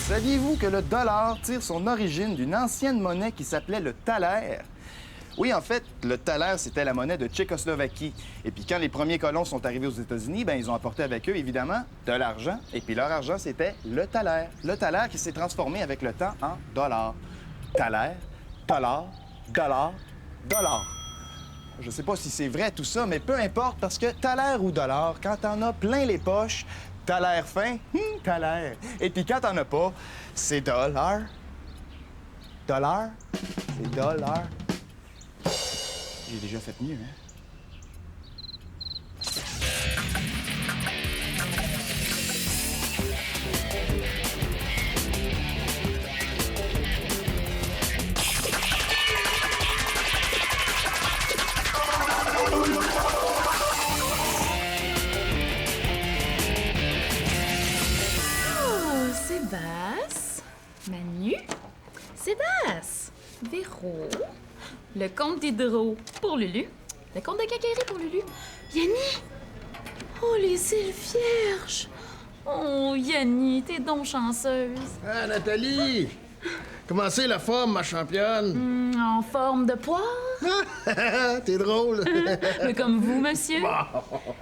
Saviez-vous que le dollar tire son origine d'une ancienne monnaie qui s'appelait le thaler? Oui, en fait, le thaler, c'était la monnaie de Tchécoslovaquie. Et puis quand les premiers colons sont arrivés aux États-Unis, bien, ils ont apporté avec eux, évidemment, de l'argent. Et puis leur argent, c'était le thaler. Le thaler qui s'est transformé avec le temps en dollar. Thaler, dollar, dollar, dollar. Je sais pas si c'est vrai tout ça, mais peu importe, parce que thaler ou dollar, quand t'en as plein les poches, t'as l'air fin, t'as l'air. Et puis quand t'en as pas, c'est dollar. Dollar, c'est dollar. J'ai déjà fait mieux, hein? Manu, Sébastien, Véro, le compte d'Hydro pour Lulu, le compte de Caquerie pour Lulu, Yanni, oh les îles Vierges, oh Yanni, t'es donc chanceuse. Ah, Nathalie! Comment c'est la forme, ma championne? En forme de poire? T'es drôle! Mais comme vous, monsieur.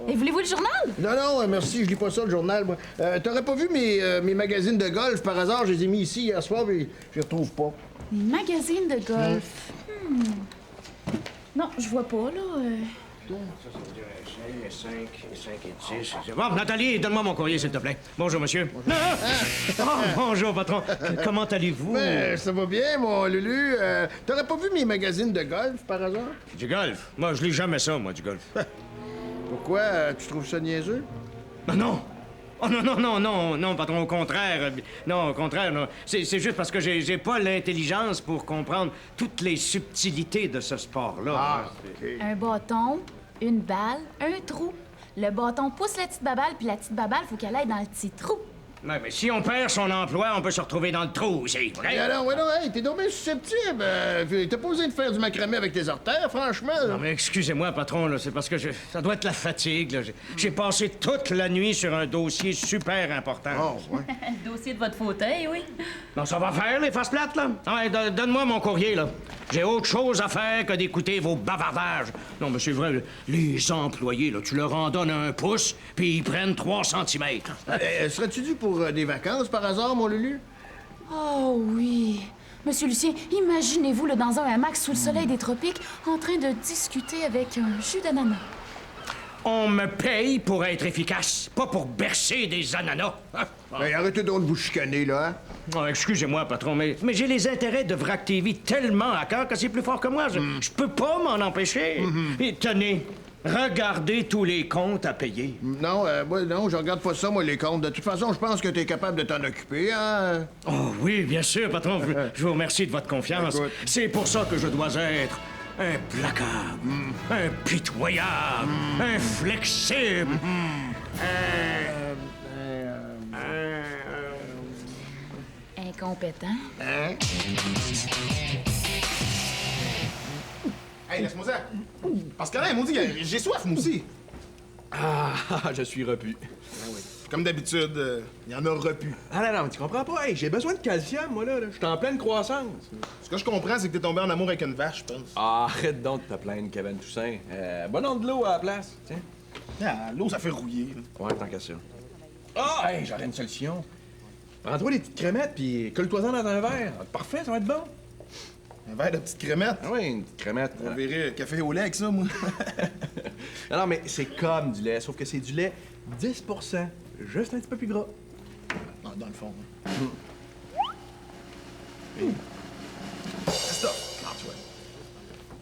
Et voulez-vous le journal? Non, merci, je lis pas ça, le journal, moi. T'aurais pas vu mes magazines de golf, par hasard? Je les ai mis ici hier soir, mais je les retrouve pas. Les magazines de golf? Non, je vois pas, là. Ça veut dire 5 et 10. C'est bon, Nathalie, donne-moi mon courrier, s'il te plaît. Bonjour, monsieur. Bonjour, patron. Comment allez-vous? Ben, ça va bien, mon Lulu. T'aurais pas vu mes magazines de golf, par hasard? Du golf? Moi, je lis jamais ça, moi, du golf. Pourquoi? Tu trouves ça niaiseux? Ben non! Oh non, patron, au contraire. Non, au contraire, non. C'est juste parce que j'ai pas l'intelligence pour comprendre toutes les subtilités de ce sport-là. OK. Un bâton, une balle, un trou. Le bâton pousse la petite baballe, puis la petite baballe, faut qu'elle aille dans le petit trou. Ouais, mais si on perd son emploi, on peut se retrouver dans le trou aussi, OK? Et alors, hey, t'es donc bien susceptible. T'as pas besoin de faire du macramé avec tes artères, franchement. Non, mais excusez-moi, patron, là, c'est parce que ça doit être la fatigue, là. J'ai passé toute la nuit sur un dossier super important. Oh, ouais. Le dossier de votre fauteuil, oui. Non, ça va faire, les faces plates, là? Ouais, donne-moi mon courrier, là. J'ai autre chose à faire que d'écouter vos bavardages. Non, mais c'est vrai, les employés, là, tu leur en donnes un pouce, puis ils prennent 3 centimètres. Serais-tu dû pour des vacances, par hasard, mon Lulu? Oh oui. Monsieur Lucien, imaginez-vous là, dans un hamac sous le soleil des tropiques, en train de discuter avec un jus d'ananas. On me paye pour être efficace, pas pour bercer des ananas. Ben, arrêtez donc de vous chicaner, là, hein? Oh, excusez-moi, patron, mais j'ai les intérêts de Vrac TV tellement à cœur que c'est plus fort que moi. Je peux pas m'en empêcher. Et tenez, regardez tous les comptes à payer. Non, moi, non, je regarde pas ça, moi, les comptes. De toute façon, je pense que t'es capable de t'en occuper, hein? Oh oui, bien sûr, patron. Je vous remercie de votre confiance. Écoute. C'est pour ça que je dois être implacable, impitoyable, inflexible. Incompétent. Hein? Hey, laisse-moi ça! Parce que là, maudit, j'ai soif, moi aussi! Ah, je suis repu. Comme d'habitude, il y en a repu. Ah non, tu comprends pas? Hey, j'ai besoin de calcium, moi, là. Je suis en pleine croissance. Ce que je comprends, c'est que t'es tombé en amour avec une vache, je pense. Ah, arrête donc de te plaindre, Kevin Toussaint. Bon de l'eau à la place, tiens. Ah, l'eau, ça fait rouiller. Là. Ouais, tant qu'à ça. Ah, hey, j'aurais une solution. Prends-toi des petites crémettes, puis colle-toi-en dans un verre. Parfait, ça va être bon. Un verre de petite crémette. Ah oui, une petite crémette. On verrait café au lait avec ça, moi. Non, mais c'est comme du lait, sauf que c'est du lait 10 juste un petit peu plus gras. Non, dans le fond. Stop. Non, tu vois.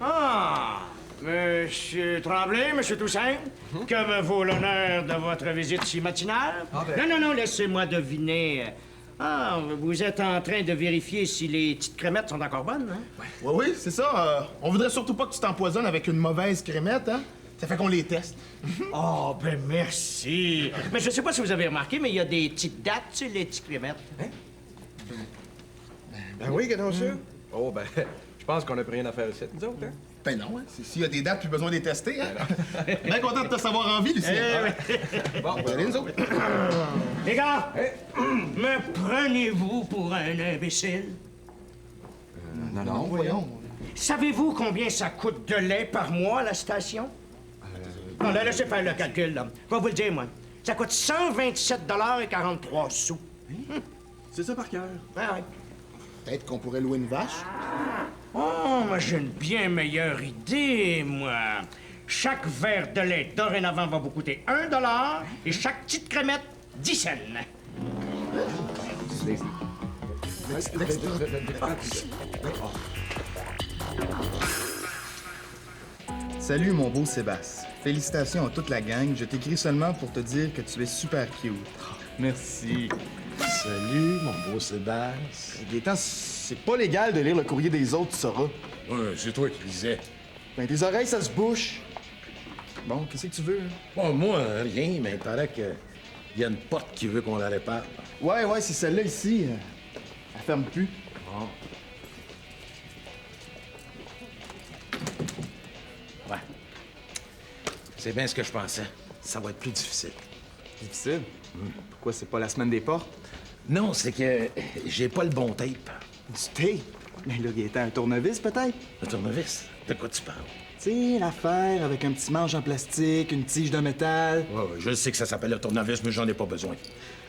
Ah! Monsieur Tremblay, Monsieur Toussaint, que me vaut l'honneur de votre visite si matinale? Ah ben- Non, laissez-moi deviner. Ah, vous êtes en train de vérifier si les petites crémettes sont encore bonnes, hein? Oui, c'est ça. On voudrait surtout pas que tu t'empoisonnes avec une mauvaise crémette, hein? Ça fait qu'on les teste. Oh, ben merci. Mais je sais pas si vous avez remarqué, mais il y a des petites dates sur les petites crémettes. Ben oui, qu'est-ce ça? Oh, ben, je pense qu'on a plus rien à faire ici, nous autres, hein? Ben non, hein. S'il y a des dates, plus besoin de les tester, hein? Bien content de te savoir en vie, Lucien. Bon, Allez, nous autres. Les gars, me prenez-vous pour un imbécile? Non, Voyons. Savez-vous combien ça coûte de lait par mois à la station? Non, là, laissez faire le calcul, là. Je vais vous le dire, moi. Ça coûte 127,43 $. c'est ça par cœur. Ah, ouais. Peut-être qu'on pourrait louer une vache. Oh, moi, j'ai une bien meilleure idée, moi. Chaque verre de lait, dorénavant, va vous coûter 1 $ et chaque petite crémette, 10 cents. Salut, mon beau Sébastien. Félicitations à toute la gang. Je t'écris seulement pour te dire que tu es super cute. Merci. Salut, mon beau Sébastien. Gaétan, c'est pas légal de lire le courrier des autres, tu sauras. Ouais, c'est toi qui lisais. Ben, tes oreilles, ça se bouche. Bon, qu'est-ce que tu veux? Bon, moi, rien, mais il paraît que y a une porte qui veut qu'on la répare. Ouais, c'est celle-là ici. Elle ferme plus. Ouais. C'est bien ce que je pensais. Ça va être plus difficile. Difficile. Pourquoi c'est pas la semaine des portes? Non, c'est que j'ai pas le bon tape. Du tape? Mais là, Gaétan, un tournevis, peut-être? Le tournevis? De quoi tu parles? Tu sais, l'affaire avec un petit manche en plastique, une tige de métal. Ouais, je sais que ça s'appelle le tournevis, mais j'en ai pas besoin.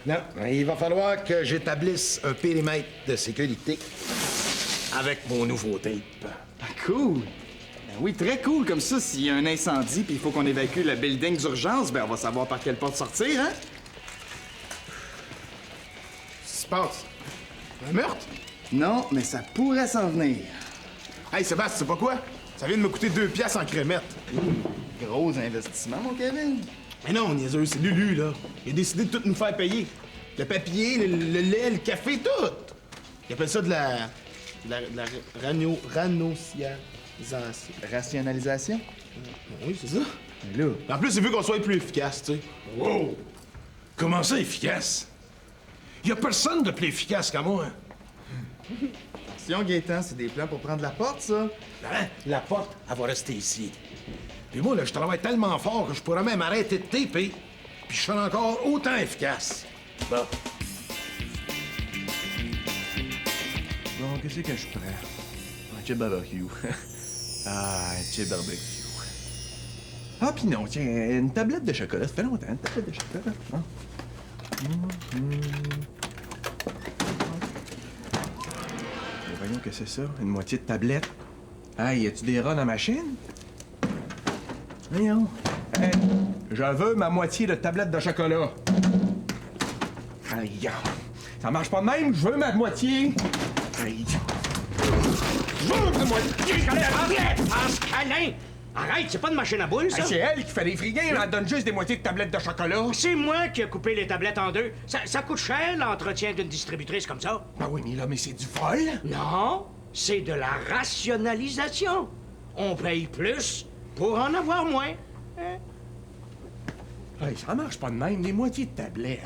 Non, il va falloir que j'établisse un périmètre de sécurité avec mon nouveau tape. Ah, cool! Ben oui, très cool. Comme ça, s'il y a un incendie puis il faut qu'on évacue le building d'urgence, ben on va savoir par quelle porte sortir, hein? Qu'est-ce qui se passe? Un meurtre? Non, mais ça pourrait s'en venir. Hey, Sébastien, tu sais pas quoi? Ça vient de me coûter 2 piastres en crémette. Gros investissement, mon Kevin. Mais non, niaiseux, c'est Lulu, là. Il a décidé de tout nous faire payer. Le papier, le lait, le café, tout. Il appelle ça de la ranocialisation. Rationalisation? Oui, c'est ça. Mais là... En plus, il veut qu'on soit plus efficace, tu sais. Wow! Comment ça, efficace? Y a personne de plus efficace qu'à moi. Attention, Gaétan, c'est des plans pour prendre la porte, ça. Hein? La porte, elle va rester ici. Puis moi, là, je travaille tellement fort que je pourrais même arrêter de taper. Puis je serai encore autant efficace. Bon. Bon, qu'est-ce que je prends? Un chip barbecue. Un chip barbecue. Ah, pis non, tiens, une tablette de chocolat. Ça fait longtemps, une tablette de chocolat. Hein? Mais voyons que c'est ça, une moitié de tablette. Hey, y a-tu des rats dans la machine? Voyons. Hey, je veux ma moitié de tablette de chocolat. Aïe, ça marche pas de même, je veux ma moitié. Aïe. Je veux ma moitié. Pascalin! Arrête, c'est pas de machine à boules, ça! Hey, c'est elle qui fait les friguins, elle donne juste des moitiés de tablettes de chocolat. C'est moi qui ai coupé les tablettes en deux. Ça coûte cher, l'entretien d'une distributrice comme ça. Ben oui, mais là, mais c'est du vol. Non, c'est de la rationalisation. On paye plus pour en avoir moins. Hein? Hey, ça marche pas de même, des moitiés de tablettes.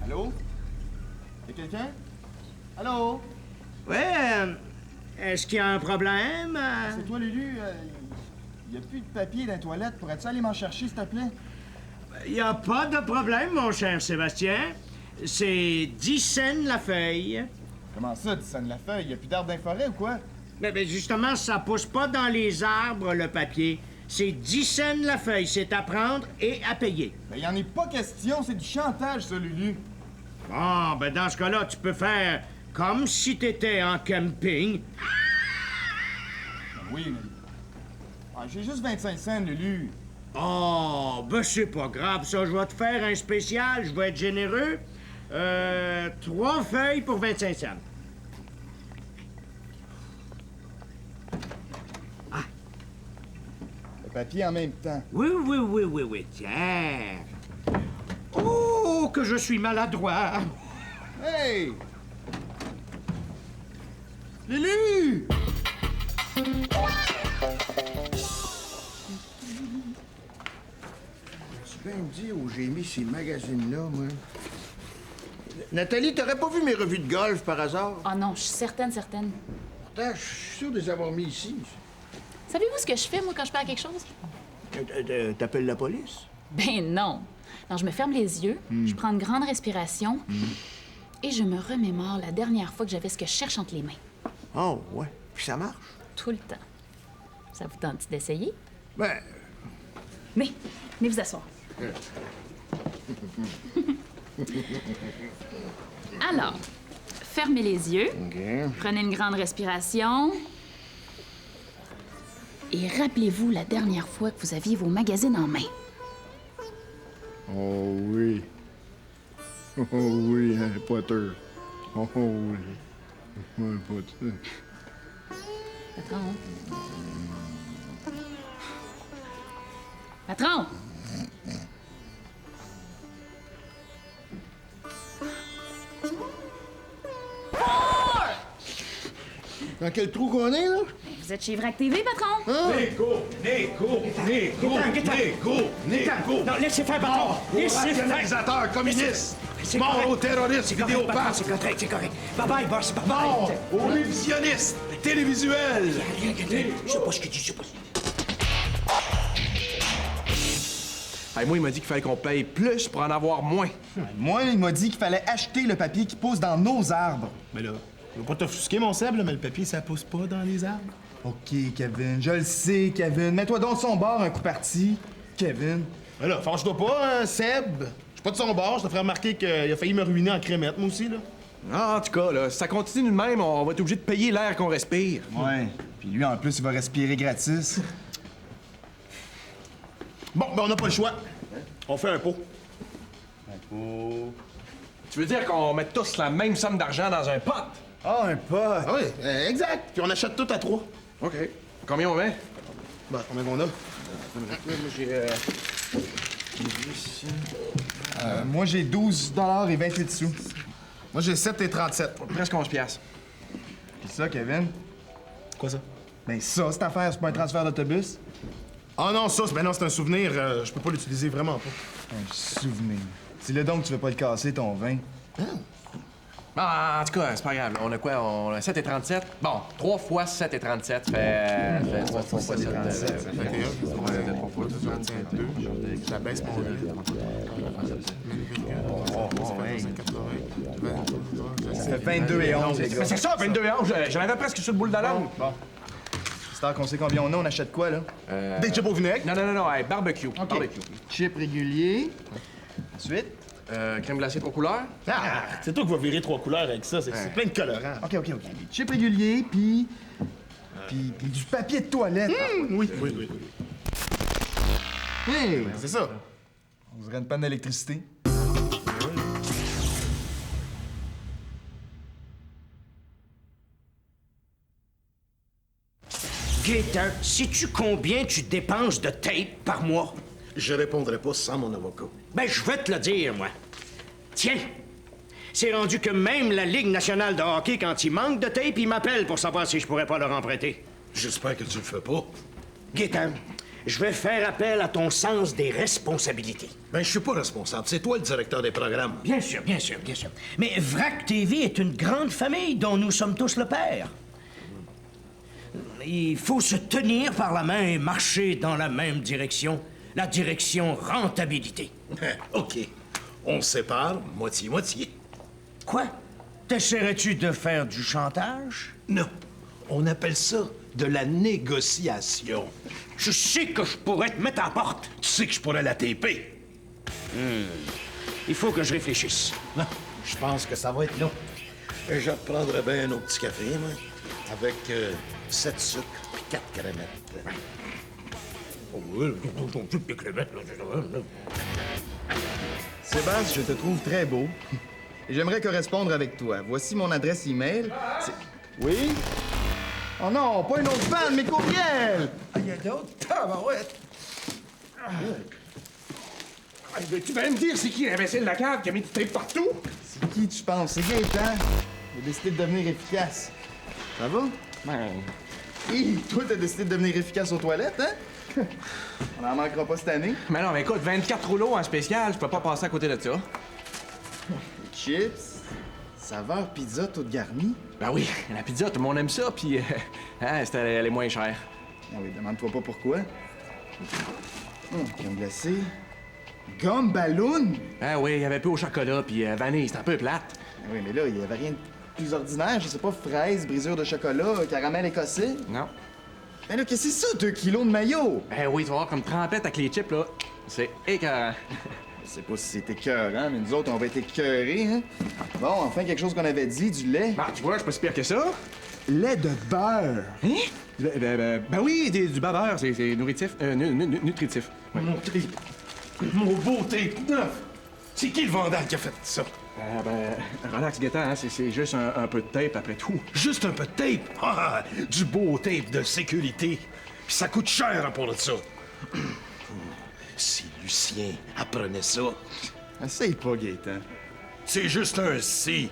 Allô? Y'a quelqu'un? Allô? Ouais, est-ce qu'il y a un problème? C'est toi, Lulu? Y a plus de papier dans les toilettes. Pourrais-tu aller m'en chercher, s'il te plaît? Il n'y a pas de problème, mon cher Sébastien. C'est 10 cents la feuille. Comment ça, tu sonnes la feuille? Y a plus d'arbres dans les forêts ou quoi? Mais justement, ça pousse pas dans les arbres, le papier. C'est 10 cents la feuille. C'est à prendre et à payer. Ben, y en est pas question. C'est du chantage, ça, Lulu. Bon, ben dans ce cas-là, tu peux faire comme si t'étais en camping. Ben oui, mais... Ah, j'ai juste 25 cents, Lulu. Oh, ben c'est pas grave, ça. Je vais te faire un spécial. Je vais être généreux. 3 feuilles pour 25 cents. Le papier en même temps. Oui. Tiens. Oh, que je suis maladroit. Hey! Lulu! Tu bien me dire où j'ai mis ces magazines-là, moi? Nathalie, t'aurais pas vu mes revues de golf par hasard? Oh non, je suis certaine. Pourtant, je suis sûr de les avoir mis ici. Savez-vous ce que je fais, moi, quand je perds quelque chose? T'appelles la police? Ben non. Non, je me ferme les yeux, je prends une grande respiration et je me remémore la dernière fois que j'avais ce que je cherche entre les mains. Oh, ouais. Puis ça marche? Tout le temps. Ça vous tente d'essayer? Ben, Venez vous asseoir. Alors, fermez les yeux, prenez une grande respiration et rappelez-vous la dernière fois que vous aviez vos magazines en main. oh oui. Oh oui, Harry Potter. Oh oui. Harry Potter. Patron. Patron! Dans quel trou qu'on est, là? Vous êtes chez Vrac TV, patron? Nico! Non, laissez faire, patron! Laissez faire! Rationalisateur communiste! C'est Mort correct. aux terroristes, C'est correct, patron, vidéopathes! c'est correct, c'est correct. Bye-bye, boss, bye-bye. Mort aux révisionnistes! Télévisuels! Je sais pas ce qu'il dit, je sais pas ce qu'il dit. Hey, moi, il m'a dit qu'il fallait qu'on paye plus pour en avoir moins. Moi, il m'a dit qu'il fallait acheter le papier qui pousse dans nos arbres. Mais là, je veux pas t'offusquer, mon Seb, là, mais le papier, ça pousse pas dans les arbres. OK, Kevin, je le sais, Kevin. Mets-toi donc de son bord un coup parti. Kevin. Mais là, fâche-toi pas, hein, Seb. Je suis pas de son bord, je te ferai remarquer qu'il a failli me ruiner en crémette, moi aussi, là. Ah, en tout cas, là, si ça continue de même, on va être obligé de payer l'air qu'on respire. Ouais. Puis lui, en plus, il va respirer gratis. Bon, ben on n'a pas le choix. On fait un pot. Tu veux dire qu'on met tous la même somme d'argent dans un pot? Ah, un pote. Ah oui, exact. Puis on achète tout à 3. OK. Combien on met? Ben, combien qu'on a? Moi, j'ai 12 $ et 28 sous. Moi, j'ai 7 et 37. Presque 11 piastres. Puis ça, Kevin? Quoi ça? Ben ça, cette affaire, c'est pas un transfert d'autobus? Ah non, ça, ben non, c'est un souvenir. Je peux pas l'utiliser, vraiment pas. Un souvenir. Dis-le donc que tu veux pas le casser, ton vin. Ah, en tout cas, c'est pas grave. On a quoi? On a 7 et 37? Bon, 3 fois 7 et 37 fait... 3 fois 7 et 37. Ça baisse mon Ça fait 22 et 11, les gars. Mais c'est ça, 22 et 11. J'en avais presque sur le bout de la langue. Bon. C'est qu'on sait combien on sait quoi, là? Des chips au vinaigre. Non, hey, barbecue. Barbecue. Chip régulier. Ensuite. Crème glacée 3 couleurs. Ah, c'est toi qui vas virer 3 couleurs avec ça. C'est plein de colorants. OK. Des chips réguliers, puis du papier de toilette. Oui. Hey! C'est ça. On dirait une panne d'électricité. Gaétan, sais-tu combien tu dépenses de tape par mois? Je répondrai pas sans mon avocat. Ben, je vais te le dire, moi. Tiens, c'est rendu que même la Ligue nationale de hockey, quand il manque de tape, il m'appelle pour savoir si je pourrais pas leur emprunter. J'espère que tu le fais pas. Gaétan, je vais faire appel à ton sens des responsabilités. Ben, je suis pas responsable. C'est toi le directeur des programmes. Bien sûr. Mais Vrac TV est une grande famille dont nous sommes tous le père. Il faut se tenir par la main et marcher dans la même direction. La direction rentabilité. OK. On se sépare, moitié-moitié. Quoi? T'essaierais-tu de faire du chantage? Non. On appelle ça de la négociation. Je sais que je pourrais te mettre à la porte. Tu sais que je pourrais la taper. Il faut que je réfléchisse. Non, je pense que ça va être long. Et je reprendrai bien un autre petit café, moi, avec 7 sucres et 4 crémettes. Sébastien, je te trouve très beau. Et j'aimerais correspondre avec toi. Voici mon adresse email. Oui? Oh non, pas une autre panne, mes courriels! Il y a d'autres tabarouettes. Tu vas me dire c'est qui l'imbécile de la cave qui a mis du tape partout? C'est qui tu penses? C'est Gaétan. Il a décidé de devenir efficace. Ça va? Hi, toi, t'as décidé de devenir efficace aux toilettes, hein? On n'en manquera pas cette année. Mais non, mais écoute, 24 rouleaux en spécial, je peux pas passer à côté de ça. Chips, saveur pizza toute garnie. Ben oui, la pizza, tout le monde aime ça, puis c'était les moins chers. Ah oui, demande-toi pas pourquoi. Crème glacée. Gomme ballon? Ah oui, il y avait peu au chocolat, puis vanille, c'était un peu plate. Ah oui, mais là, il y avait rien de plus ordinaire. Je sais pas, fraises, brisure de chocolat, caramel écossais. Non. Mais là, qu'est-ce que c'est ça, 2 kilos de maillot? Eh oui, tu vas voir comme trempette avec les chips, là. C'est écœurant. Je sais pas si c'est écœurant, mais nous autres, on va être écœurés, hein? Bon, enfin, quelque chose qu'on avait dit, du lait. Ah, tu vois, je suis pas si pire que ça. Lait de beurre. Hein? Ben oui, du baveur, c'est nutritif. Nutritif. Ouais. Mon beau tape neuf! C'est qui le vandale qui a fait ça? Relax, Gaétan, hein, c'est juste un peu de tape après tout. Juste un peu de tape? Ah, du beau tape de sécurité. Puis ça coûte cher pour ça. Si Lucien apprenait ça, Essaye pas, Gaétan. c'est juste un si.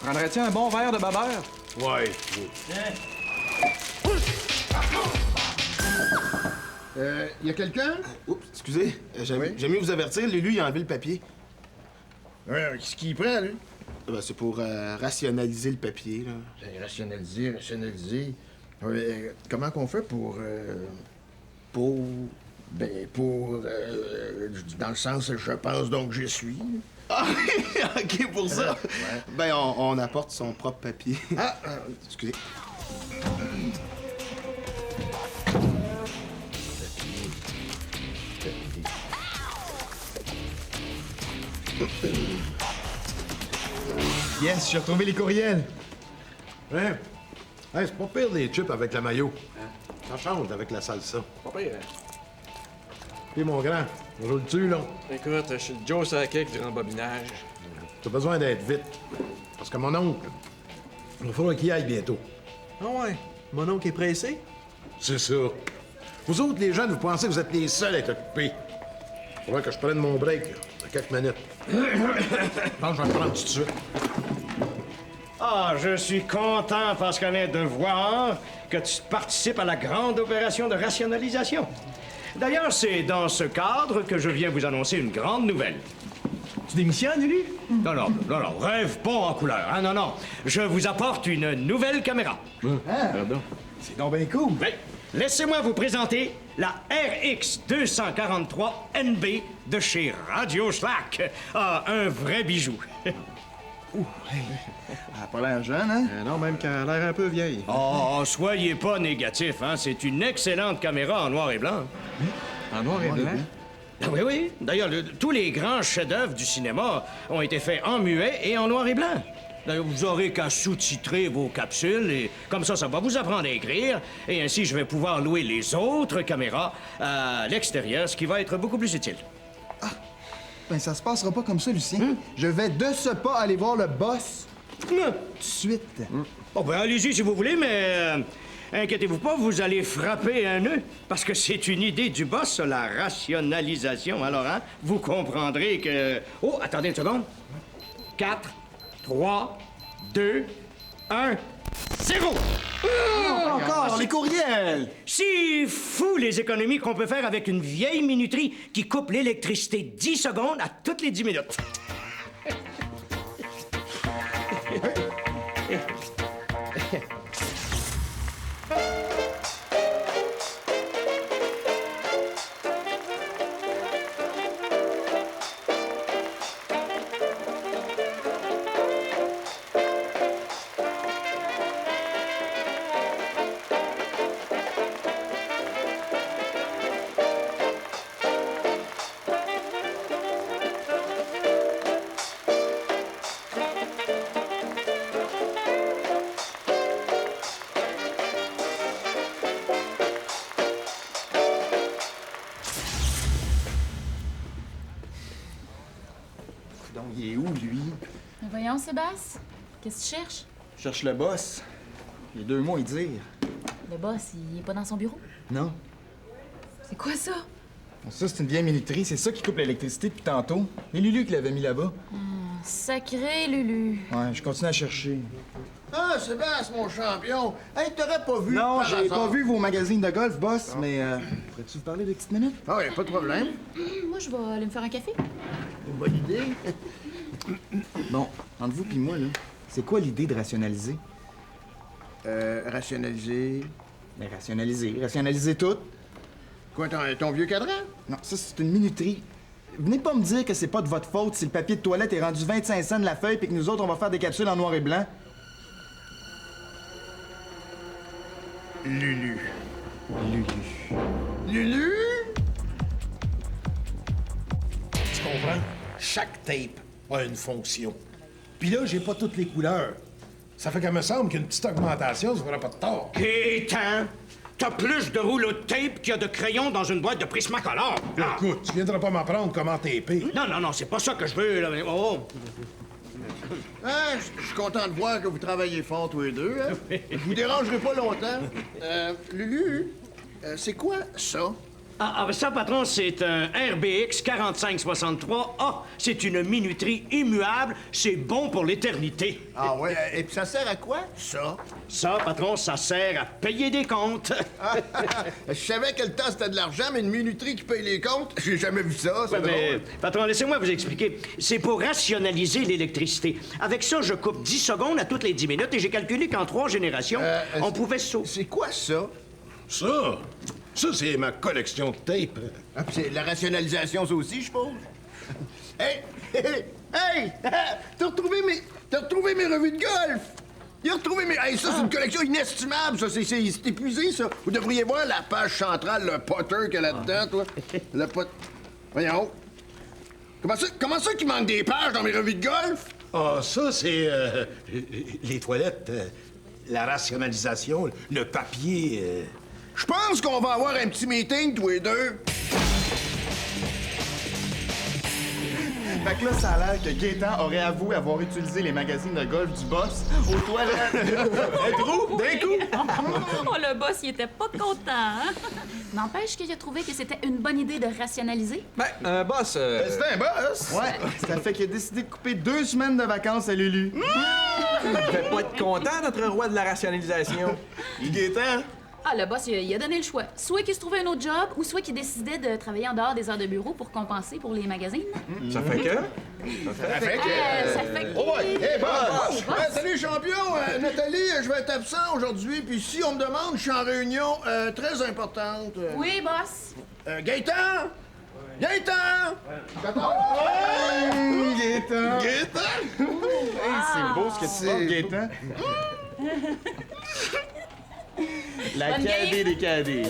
Prendrais-tu un bon verre de baveur? Ouais. Y a quelqu'un? Oups, excusez. J'aime mieux vous avertir, Lulu, il a enlevé le papier. Ouais, qu'est-ce qu'il prend, lui? C'est pour rationaliser le papier, là. Rationaliser. Ouais, comment qu'on fait pour... Pour... dans le sens, je pense donc j'y suis. Ah, OK, pour ça. Ben, on apporte son propre papier. Ah, Excusez. Yes, j'ai retrouvé les courriels. Hein? Hey, c'est pas pire des chips avec la mayo. Ça change avec la salsa. Pas pire. Puis mon grand, on roule dessus, là. Écoute, je suis le Joe Sakic du rembobinage. T'as besoin d'être vite. Parce que mon oncle, il faudra qu'il aille bientôt. Ah ouais? Mon oncle est pressé? C'est ça. Vous autres, les jeunes, vous pensez que vous êtes les seuls à être occupés. Faudra que je prenne mon break, là, dans quelques minutes. Je pense que je vais le prendre tout de suite. Ah, je suis content, Pascalet, de voir que tu participes à la grande opération de rationalisation. D'ailleurs, c'est dans ce cadre que je viens vous annoncer une grande nouvelle. Tu démissionnes, lui? Non, rêve pas en couleur. Hein, non. Je vous apporte une nouvelle caméra. Pardon. C'est donc bien cool. Ben, laissez-moi vous présenter la RX 243 NB de chez Radio Slack. Ah, un vrai bijou. Elle a pas l'air jeune, hein? Non, même qu'elle a l'air un peu vieille. Oh, soyez pas négatif, hein. C'est une excellente caméra en noir et blanc. En noir et blanc? Ah oui. D'ailleurs, tous les grands chefs-d'œuvre du cinéma ont été faits en muet et en noir et blanc. D'ailleurs, vous aurez qu'à sous-titrer vos capsules et comme ça va vous apprendre à écrire. Et ainsi, je vais pouvoir louer les autres caméras à l'extérieur, ce qui va être beaucoup plus utile. Ben, ça se passera pas comme ça, Lucien. Je vais de ce pas aller voir le boss tout de suite. Oh, ben, allez-y si vous voulez, mais inquiétez-vous pas, vous allez frapper un nœud. Parce que c'est une idée du boss, la rationalisation. Alors, hein, vous comprendrez que... Oh, attendez une seconde. 4, 3, 2, 1, 0! Encore, les courriels! C'est fou les économies qu'on peut faire avec une vieille minuterie qui coupe l'électricité 10 secondes à toutes les 10 minutes. Donc, il est où, lui? Mais voyons, Sébastien. Qu'est-ce que tu cherches? Je cherche le boss. Il y a 2 mots à y dire. Le boss, il est pas dans son bureau. Non. C'est quoi ça? Ça, c'est une vieille minuterie. C'est ça qui coupe l'électricité depuis tantôt. C'est Lulu qui l'avait mis là-bas. Sacré Lulu. Ouais, je continue à chercher. Ah, Sébastien, mon champion! Hey, t'aurais pas vu? Non, par j'ai pas hasard? vu vos magazines de golf, boss, mais pourrais-tu vous parler de petites minutes? Ah, y a pas de problème. Moi, je vais aller me faire un café. Une bonne idée. Bon, entre vous puis moi, là, c'est quoi l'idée de rationaliser? Rationaliser. Mais rationaliser tout. Quoi, ton vieux cadran? Non, ça, c'est une minuterie. Venez pas me dire que c'est pas de votre faute si le papier de toilette est rendu 25 cents de la feuille puis que nous autres, on va faire des capsules en noir et blanc. Lulu. Tu comprends? Chaque tape a une fonction. Puis là, j'ai pas toutes les couleurs. Ça fait qu'elle me semble qu'une petite augmentation, ça ferait pas de tort. Gaétan, t'as plus de rouleaux de tape qu'il y a de crayons dans une boîte de Prismacolor. Ah. Écoute, tu viendras pas m'apprendre comment taper. Non, c'est pas ça que je veux, là. Oh. Ah, je suis content de voir que vous travaillez fort tous les deux. Hein? Je vous dérangerai pas longtemps. Lulu, c'est quoi ça? Ben ça, patron, c'est un RBX 4563A. C'est une minuterie immuable. C'est bon pour l'éternité. Ah ouais, et puis ça sert à quoi, ça? Ça, patron, ça sert à payer des comptes. Je savais que le temps c'était de l'argent, mais une minuterie qui paye les comptes, j'ai jamais vu ça, c'est Mais, drôle. patron, laissez-moi vous expliquer. C'est pour rationaliser l'électricité. Avec ça, je coupe 10 secondes à toutes les 10 minutes et j'ai calculé qu'en 3 générations, on pouvait sauver. C'est quoi ça? Ça, c'est ma collection de tapes. Ah, puis c'est la rationalisation, ça aussi, je suppose? Hey! T'as retrouvé mes revues de golf! Il a retrouvé mes... Hey, ça, c'est une collection inestimable, ça. C'est épuisé, ça. Vous devriez voir la page centrale, le potter qu'il y a là-dedans, toi. Le pot... Voyons. Comment ça qu'il manque des pages dans mes revues de golf? Ah, ça, c'est les toilettes, la rationalisation, le papier. Je pense qu'on va avoir un petit meeting, tous les deux. Fait que là, ça a l'air que Gaétan aurait avoué avoir utilisé les magazines de golf du boss aux toilettes. D'un coup! Oh, le boss, il était pas content, hein? N'empêche qu'il a trouvé que c'était une bonne idée de rationaliser. Ben, boss, C'était un boss! Ouais, ça fait qu'il a décidé de couper 2 semaines de vacances à Lulu. il fait pas être content, notre roi de la rationalisation. Gaétan! Ah, le boss, il a donné le choix. Soit qu'il se trouvait un autre job, ou soit qu'il décidait de travailler en dehors des heures de bureau pour compenser pour les magazines. Ça fait que? Ça fait que... Ça fait que... Oh ouais! Hey, boss! boss! Salut, champion! Nathalie, je vais être absent aujourd'hui, puis si on me demande, je suis en réunion très importante. Oui, boss. Gaétan! Gaétan! Gaétan! Gaétan! Hey, c'est beau ce que tu portes, Gaétan. La Bonne cadée game. des cadets.